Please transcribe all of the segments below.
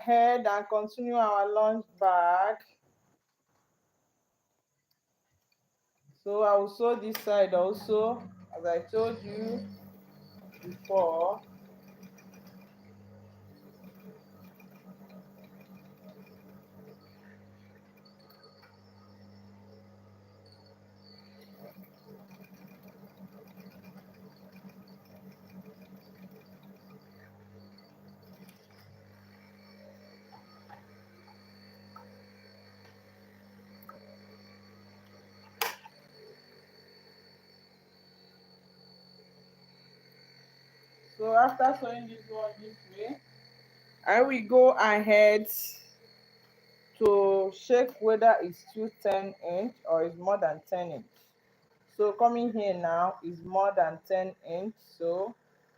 ahead and continue our lunch bag. So I will sew this side also, as I told you before. So after sewing this one this way, I will go ahead to check whether it's still 10 inch or it's more than 10 inch. So coming here now is more than 10 inch. So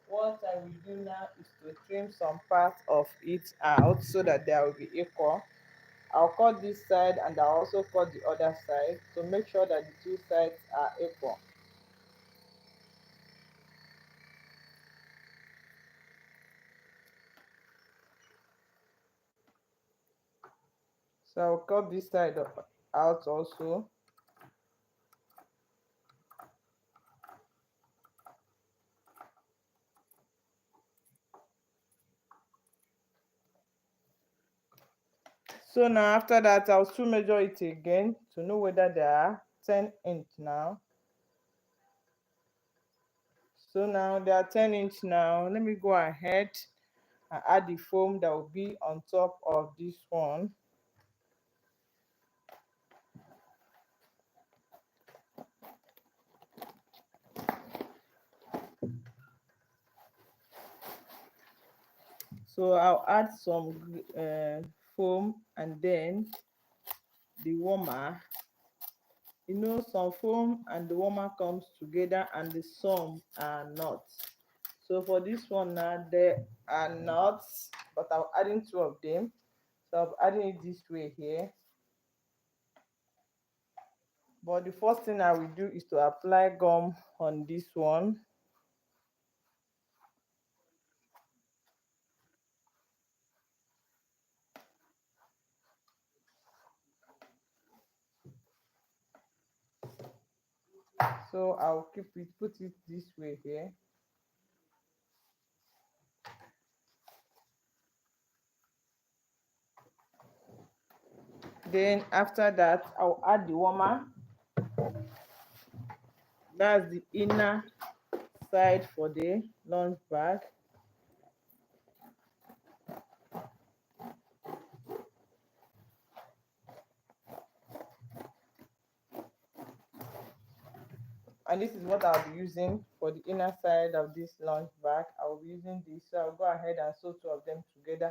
what I will do now is to trim some part of it out so that they will be equal. I'll cut this side and I'll also cut the other side to make sure that the two sides are equal. So I'll cut this side out also. So now after that, I'll still measure it again to know whether they are 10 inch now. So now they are 10 inch now. Let me go ahead and add the foam that will be on top of this one. So I'll add some foam and then the warmer. You know, some foam and the warmer comes together and the some are not. So for this one now, there are not, but I'm adding two of them. So I'm adding it this way here. But the first thing I will do is to apply gum on this one. So I'll put it this way here. Then after that, I'll add the warmer. That's the inner side for the lunch bag. And this is what I'll be using for the inner side of this lunch bag. I'll be using this. So I'll go ahead and sew two of them together.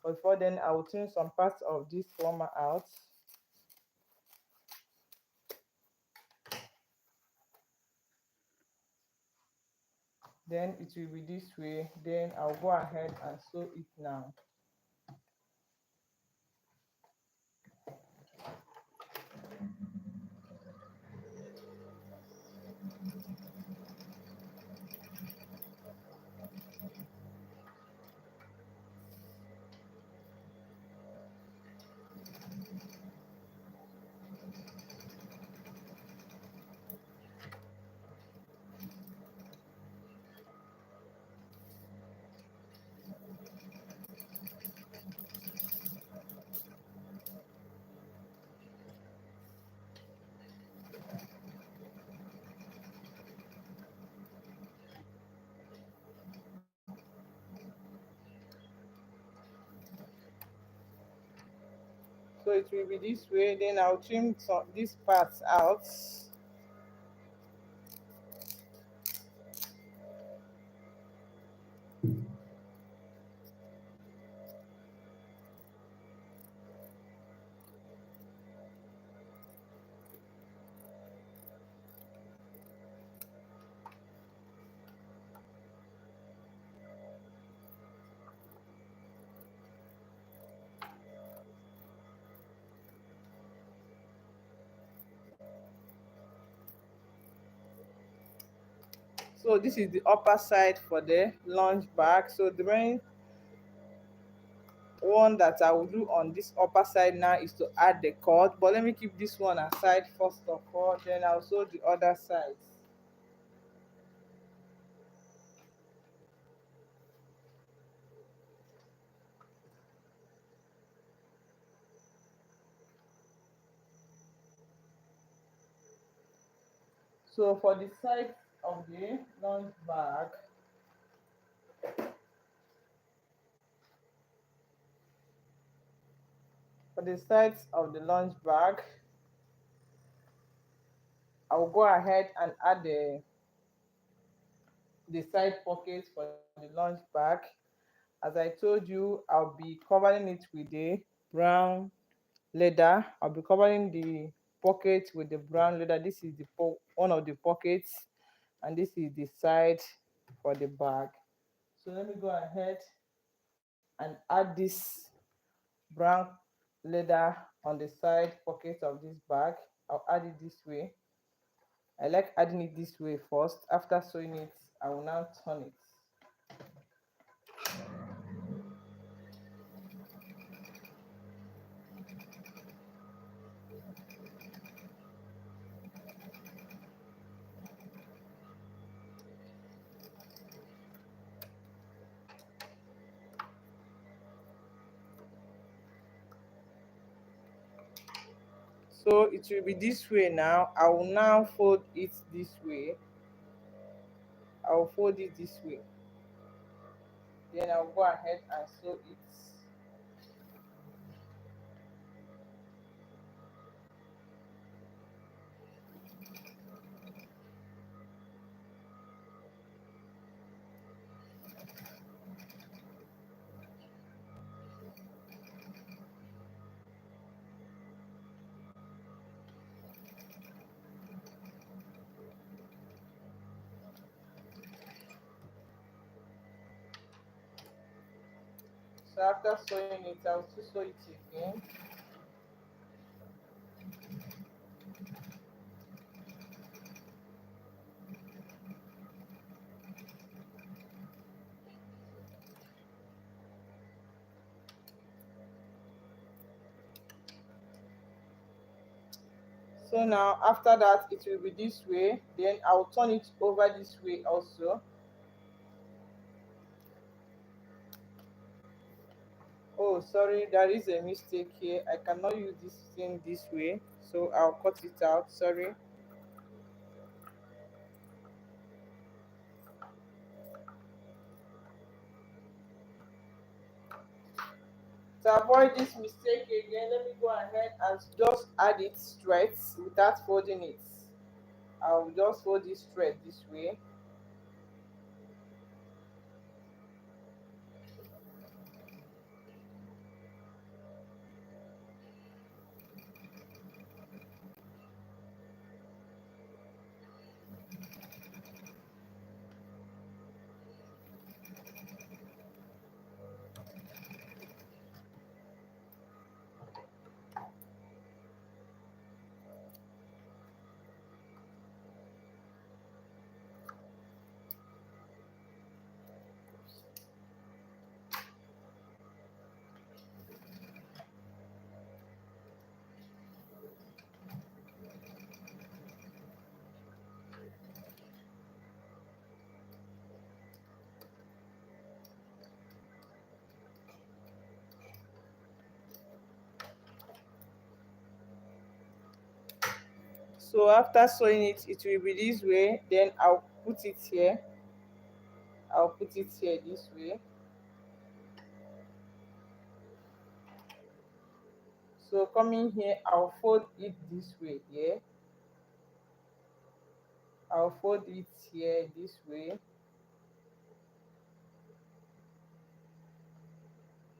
But before then, I will trim some parts of this warmer out. Then it will be this way. Then I'll go ahead and sew it now. So it will be this way. Then I'll trim these parts out. So this is the upper side for the lunch bag. So during one that I will do on this upper side now is to add the cord, but let me keep this one aside first of all, then I'll sew the other sides. So for the side of the lunch bag, for the sides of the lunch bag, I will go ahead and add the side pockets for the lunch bag. As I told you, I'll be covering it with the brown leather. I'll be covering the pocket with the brown leather. This is the one of the pockets, and this is the side for the bag. So let me go ahead and add this brown leather on the side pocket of this bag. I'll add it this way. I like adding it this way first. After sewing it, I will now turn it. So it will be this way now. I will now fold it this way. I will fold it this way. Then I'll go ahead and sew it. So after sewing it, I'll still sew it again. So now after that, it will be this way. Then I'll turn it over this way also. Oh, sorry, there is a mistake here. I cannot use this thing this way, so I'll cut it out. Sorry. To avoid this mistake again, let me go ahead and just add it straight without folding it. I'll just fold it straight this way. So after sewing it, it will be this way. Then I'll put it here. I'll put it here this way. So coming here, I'll fold it this way. Yeah, I'll fold it here this way.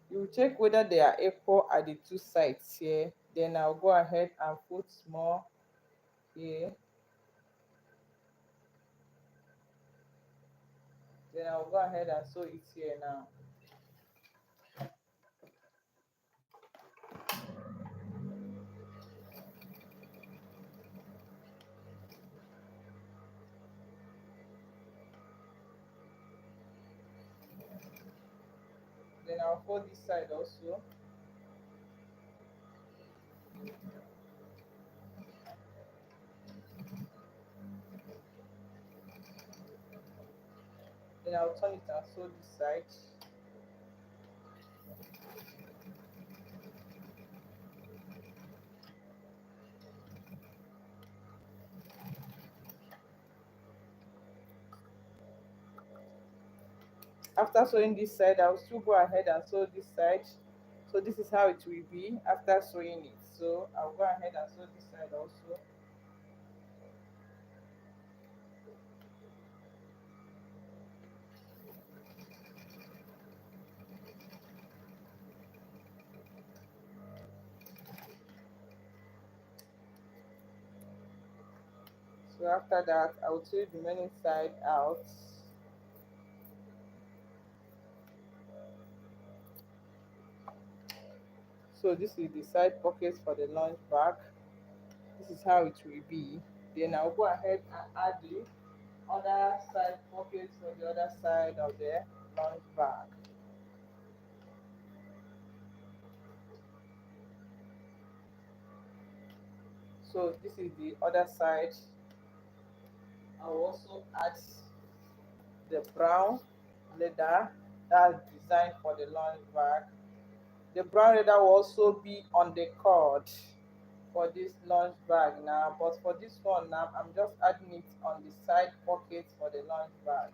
You check whether they are equal at the two sides here. Then I'll go ahead and put more here. Then I'll go ahead and sew it here now. Then I'll fold this side also. Then I'll turn it and sew this side. After sewing this side, I'll still go ahead and sew this side. So this is how it will be after sewing it. So I'll go ahead and sew this side also. So after that, I will sew the remaining side out. So this is the side pockets for the lunch bag. This is how it will be. Then I'll go ahead and add the other side pockets for the other side of the lunch bag. So this is the other side. I'll also add the brown leather that's designed for the lunch bag. The brown leather will also be on the cord for this lunch bag now, but for this one now, I'm just adding it on the side pockets for the lunch bag.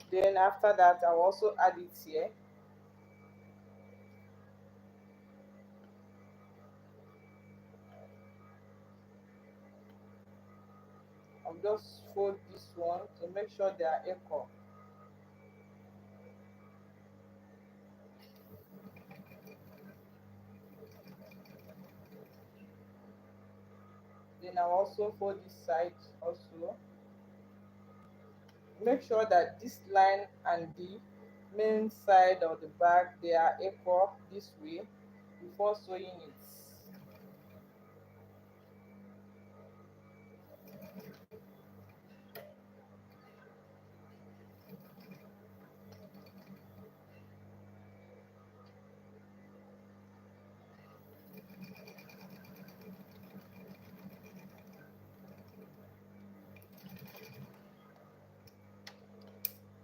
Then after that, I'll also add it here. I'll just fold this one to make sure they are equal. Then I'll also fold this side also. Make sure that this line and the main side of the bag they are equal this way before sewing it.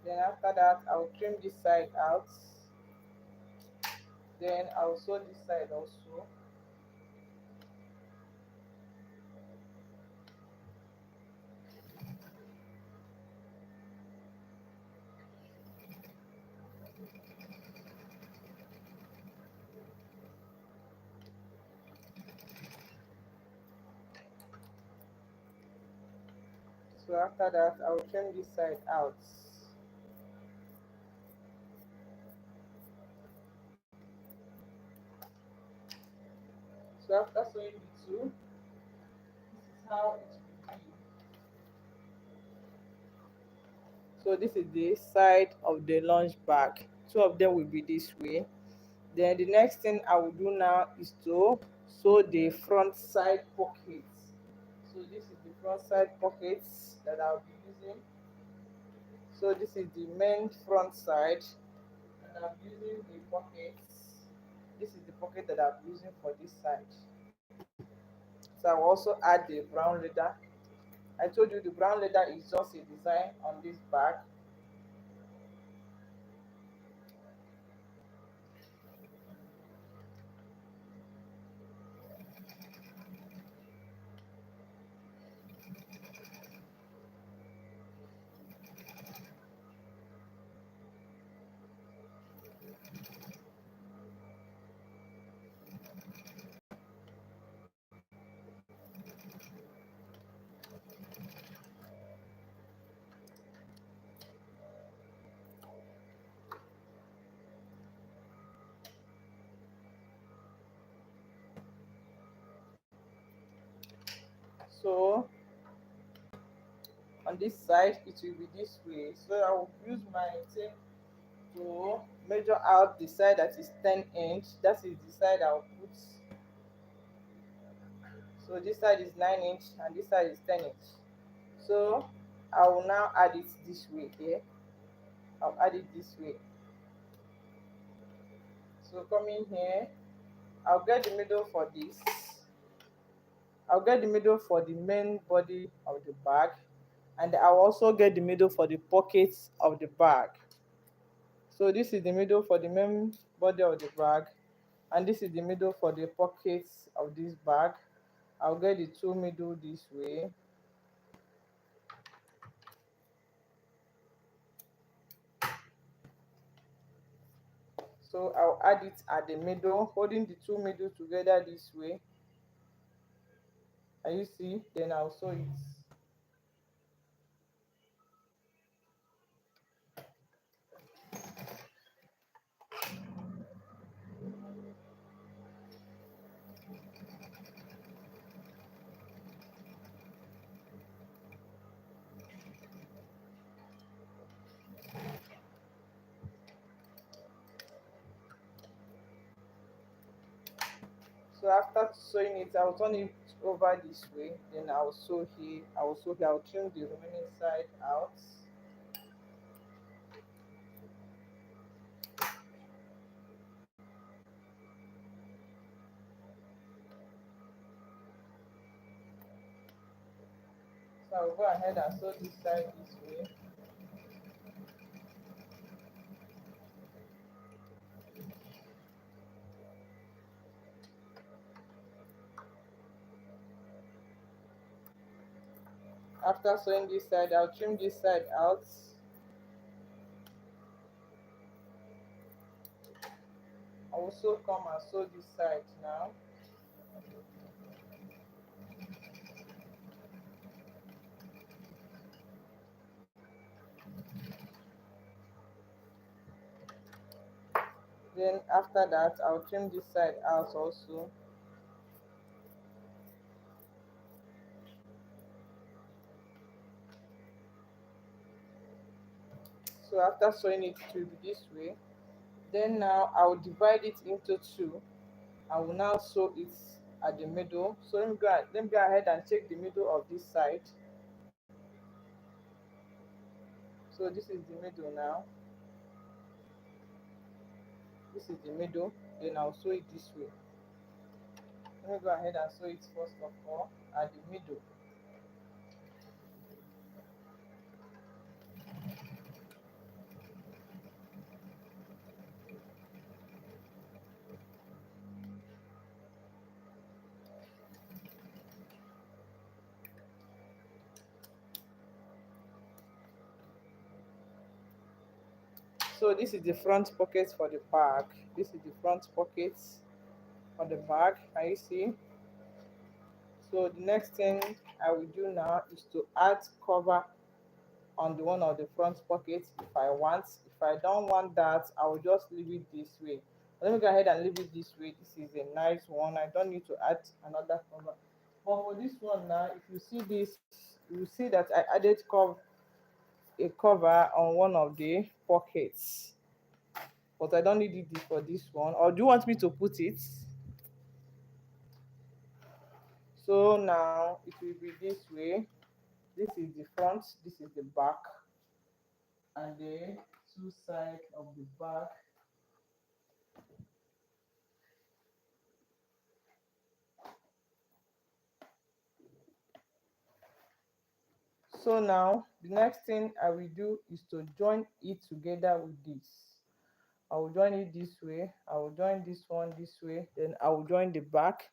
Then after that, I'll trim this side out. Then I'll sew this side also. So after that, I'll trim this side out. So after sewing the two, this is how it will be. So this is the side of the lunch bag. Two of them will be this way. Then the next thing I will do now is to sew the front side pockets. So this is the front side pockets that I'll be using. So this is the main front side, and I'm using the pockets. This is the pocket that I'm using for this side. So I will also add the brown leather. I told you the brown leather is just a design on this bag. So on this side it will be this way. So I will use my tape to measure out the side that is 10 inch. That is the side I'll put. So this side is 9 inch and this side is 10 inch. So I will now add it this way here. I'll add it this way. So coming here, I'll get the middle for this. I'll get the middle for the main body of the bag, and I'll also get the middle for the pockets of the bag. So this is the middle for the main body of the bag, and this is the middle for the pockets of this bag. I'll get the two middle this way. So I'll add it at the middle, holding the two middle together this way. And you see, then I'll sew it. So after sewing it, I'll turn it over this way. Then I'll sew here. I'll sew here. I'll trim the remaining side out. So I'll go ahead and sew this side this way. After sewing this side, I'll trim this side out. I will also come and sew this side now. Then after that, I'll trim this side out also. So after sewing it, it will be this way. Then now I will divide it into two. I will now sew it at the middle. So let me go ahead and take the middle of this side. So this is the middle now. This is the middle. Then I'll sew it this way. Let me go ahead and sew it first of all at the middle. So this is the front pocket for the bag. This is the front pocket for the bag. Can you see? So the next thing I will do now is to add cover on the one of the front pockets if I want. If I don't want that, I will just leave it this way. Let me go ahead and leave it this way. This is a nice one. I don't need to add another cover. But for this one now, if you see this, you see that I added a cover on one of the pockets. But I don't need it for this one. Or do you want me to put it? So now it will be this way. This is the front, this is the back, and the two sides of the back. So now the next thing I will do is to join it together with this. I will join it this way. I will join this one this way. Then I will join the back.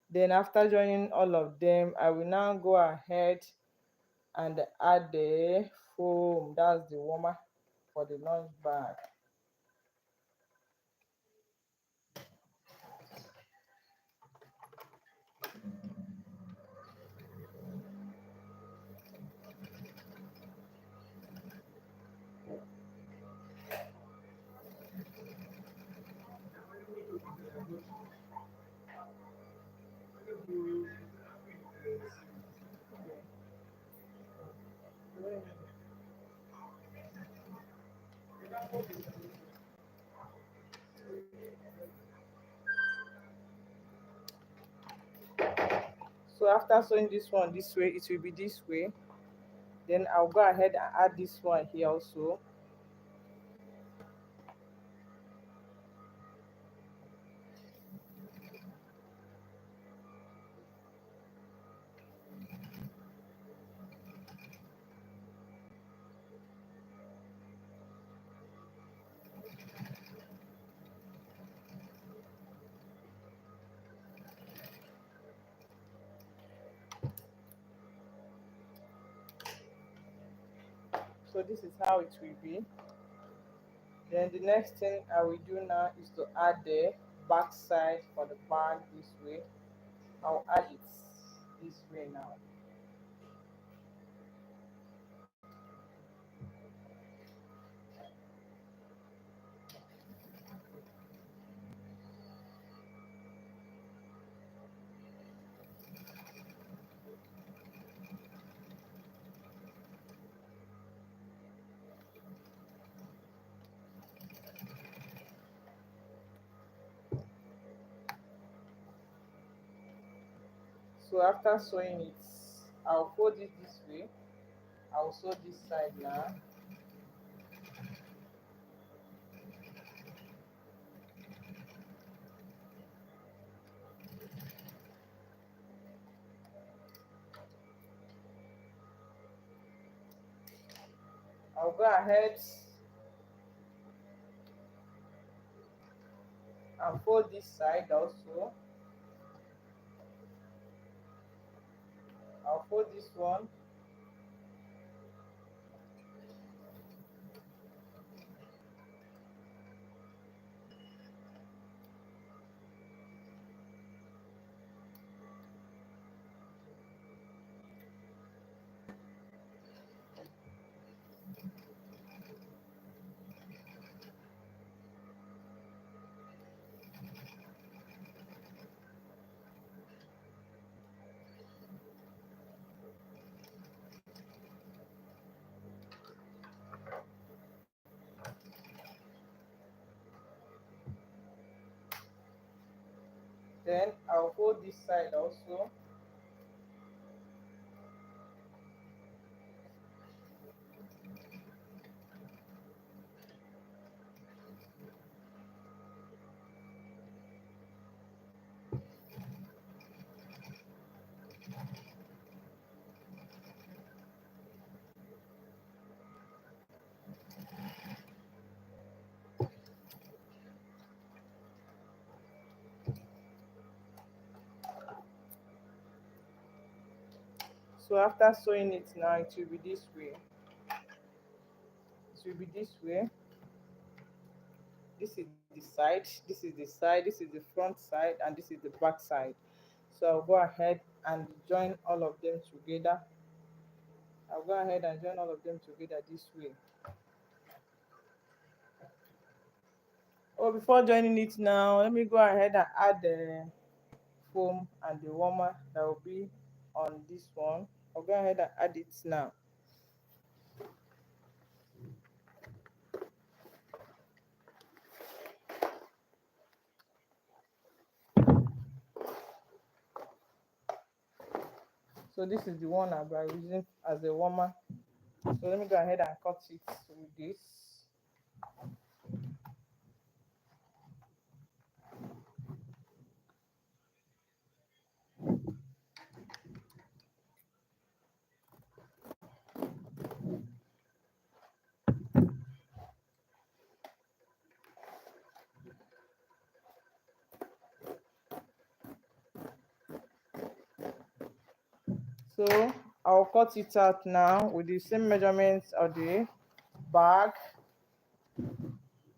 Then after joining all of them, I will now go ahead and add the foam. That's the warmer for the lunch bag. So after sewing this one this way, it will be this way. Then I'll go ahead and add this one here also. So this is how it will be. Then the next thing I will do now is to add the back side for the bag this way. I'll add it this way now. So after sewing it, I'll fold it this way. I'll sew this side now. I'll go ahead and fold this side also. I'll fold this one. Then I'll fold this side also. So after sewing it now, it will be this way. It will be this way. This is the side, this is the side, this is the front side, and this is the back side. So I'll go ahead and join all of them together. I'll go ahead and join all of them together this way. Oh, before joining it now, let me go ahead and add the foam and the warmer that will be on this one. I'll go ahead and add it now. So this is the one I'll be using as a warmer. So let me go ahead and cut it with this. So I'll cut it out now with the same measurements of the bag.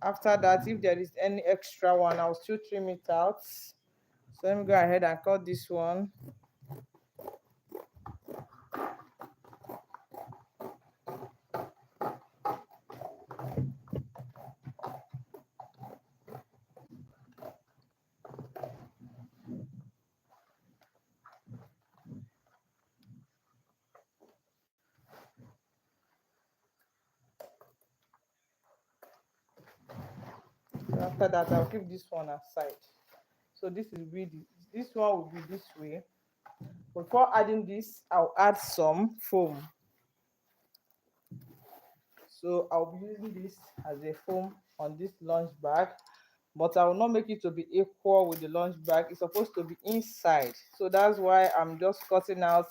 After that, if there is any extra one, I'll still trim it out. So let me go ahead and cut this one. So after that, I'll keep this one aside. So this is really, this one will be this way. Before adding this, I'll add some foam. So I'll be using this as a foam on this lunch bag, but I will not make it to be equal with the lunch bag. It's supposed to be inside, so that's why I'm just cutting out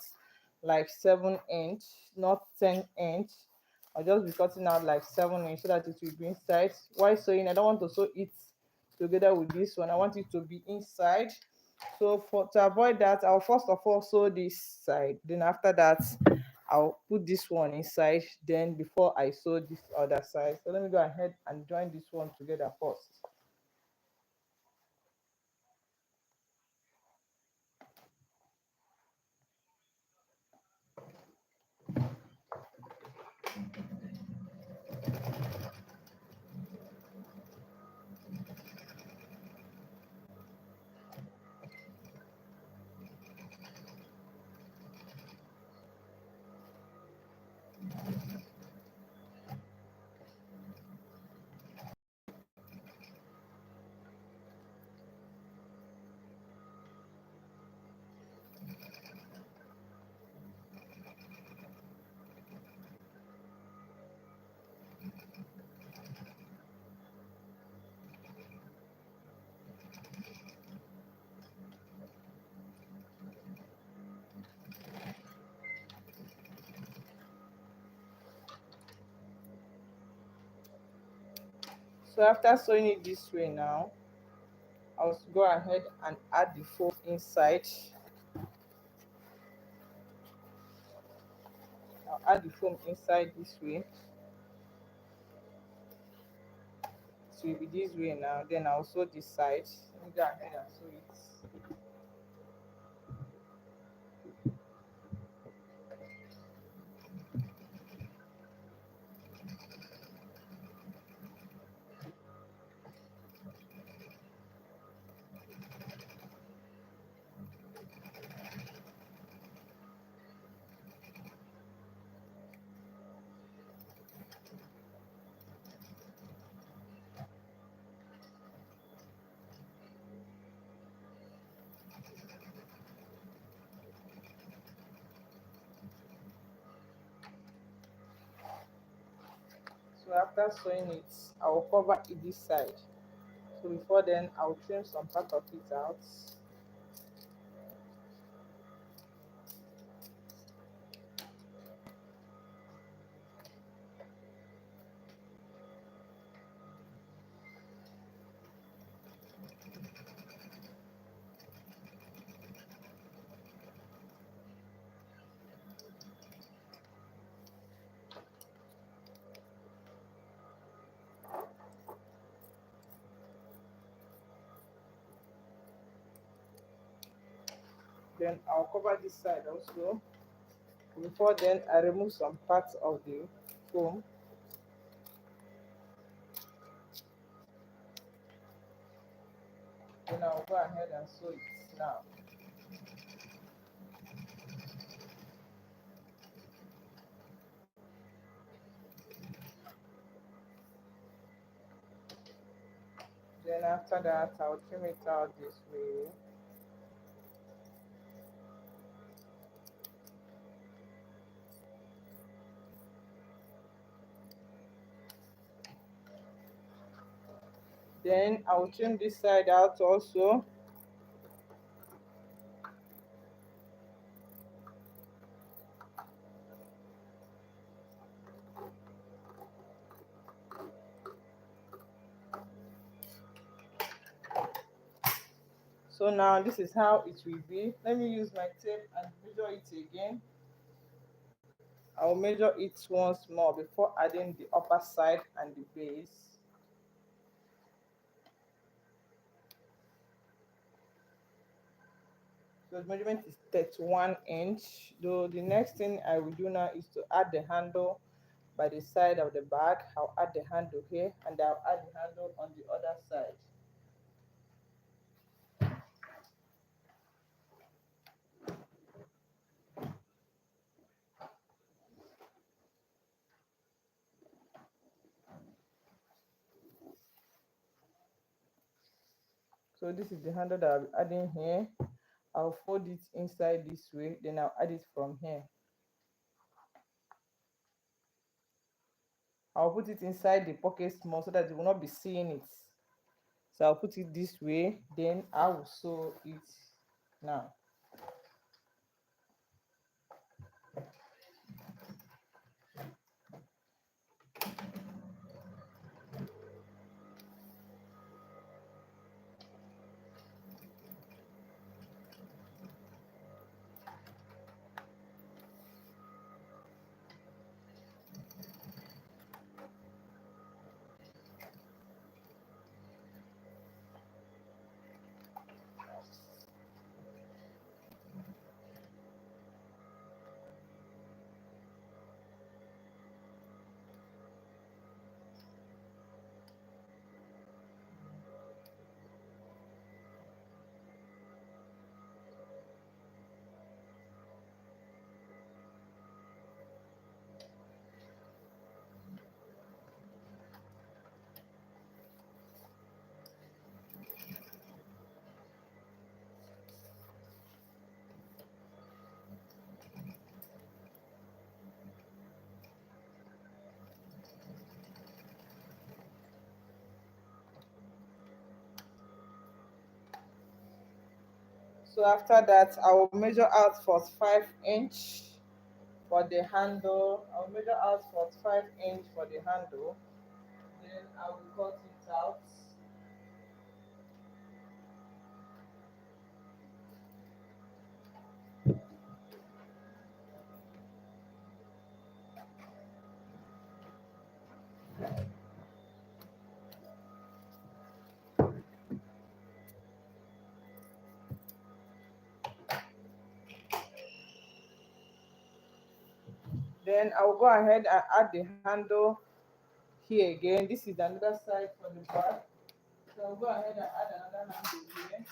like 7 inch, not 10 inch. I'll just be cutting out like 7 inch so that it will be inside. Why sewing? I don't want to sew it together with this one. I want it to be inside. So for to avoid that, I'll first of all sew this side, then after that I'll put this one inside, then before I sew this other side. So let me go ahead and join this one together first. So after sewing it this way now, I'll go ahead and add the foam inside. I'll add the foam inside this way. So it will be this way now. Then I'll sew this side. Let me go ahead and sew it. So after sewing it, I will cover it this side. So before then, I'll trim some part of it out. Then I'll cover this side also. Before then, I remove some parts of the foam. Then I'll go ahead and sew it now. Then after that, I'll trim it out this way. Then I'll trim this side out also. So now this is how it will be. Let me use my tape and measure it again. I'll measure it once more before adding the upper side and the base. So the measurement is 31 inch. Though the next thing I will do now is to add the handle by the side of the bag. I'll add the handle here and I'll add the handle on the other side. So this is the handle that I'll be adding here. I'll fold it inside this way, then I'll add it from here. I'll put it inside the pocket small so that you will not be seeing it. So I'll put it this way, then I will sew it now. So after that, I will measure out 45 inch for the handle. I'll measure out 45 inch for the handle. Then I will cut it out. Then I will go ahead and add the handle here again. This is another side for the back. So I'll go ahead and add another handle here.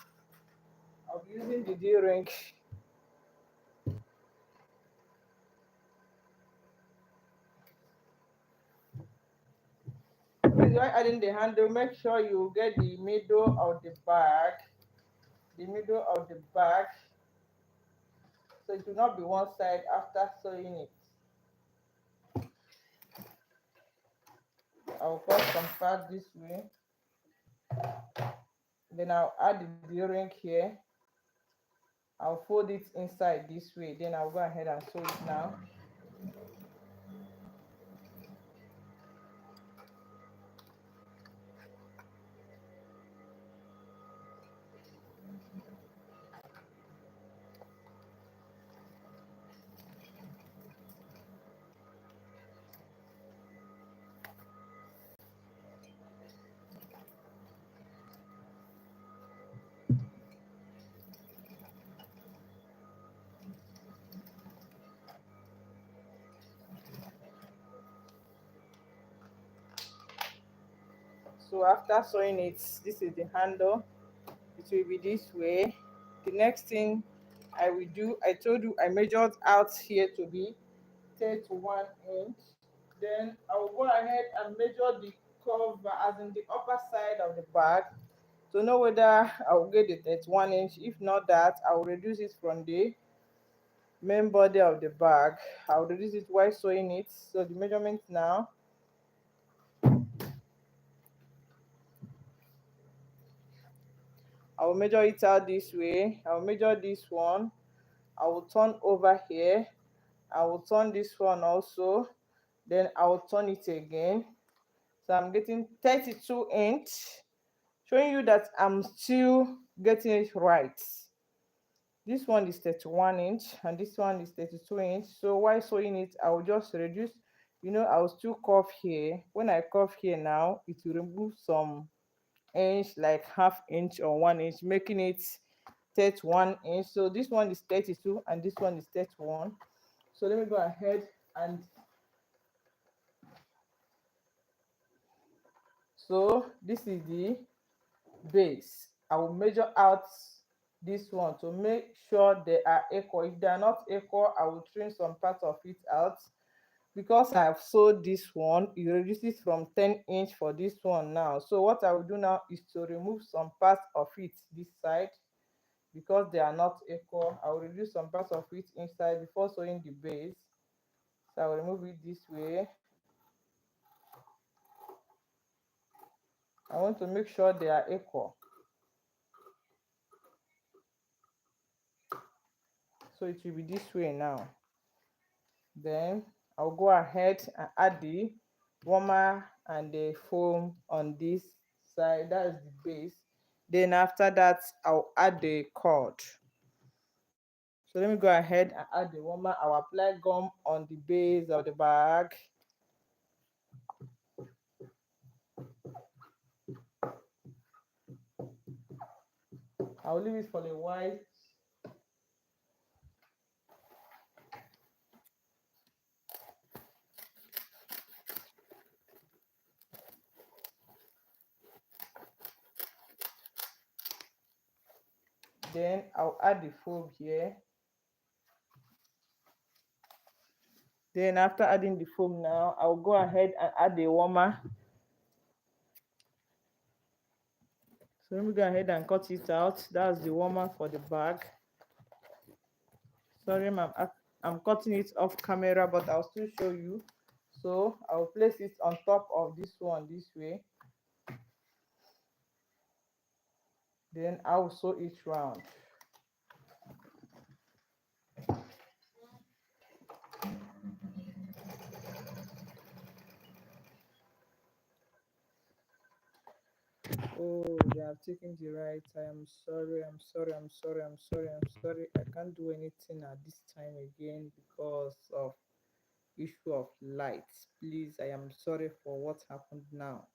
I'll be using the D-ring. Please, while adding the handle, make sure you get the middle of the back. The middle of the back. So it will not be one side after sewing it. I'll cut some part this way. Then I'll add the D-ring here. I'll fold it inside this way. Then I'll go ahead and sew it now. So after sewing it, this is the handle. It will be this way. The next thing I will do, I told you I measured out here to be 31 inch. Then I will go ahead and measure the cover, as in the upper side of the bag, to know whether I will get the 31 inch. If not that, I will reduce it from the main body of the bag. I will reduce it while sewing it. So the measurement now, I will measure it out this way. I will measure this one. I will turn over here. I will turn this one also. Then I will turn it again. So I'm getting 32 inch, showing you that I'm still getting it right. This one is 31 inch and this one is 32 inch. So while sewing it, I will just reduce. I will still curve here. When I curve here now, it will remove some inch, like half inch or 1 inch, making it 31 inch. So this one is 32 and this one is 31. So let me go ahead and so this is the base. I will measure out this one to make sure they are equal. If they are not equal, I will trim some part of it out. Because I have sewed this one, it reduces from 10 inch for this one now. So what I will do now is to remove some parts of it this side. because they are not equal, I will reduce some parts of it inside before sewing the base. So I will remove it this way. I want to make sure they are equal. So it will be this way now. Then I'll go ahead and add the warmer and the foam on this side. That is the base. Then after that, I'll add the cord. So let me go ahead and add the warmer. I'll apply gum on the base of the bag. I'll leave it for a while. Then I'll add the foam here. Then after adding the foam now, I'll go ahead and add the warmer. So let me go ahead and cut it out. That's the warmer for the bag. Sorry, ma'am, I'm cutting it off camera, but I'll still show you. So I'll place it on top of this one this way. Then I'll sew each round. Oh, they have taken the right. I am sorry. I'm sorry. I'm sorry. I'm sorry. I'm sorry. I can't do anything at this time again because of issue of light. Please, I am sorry for what happened now.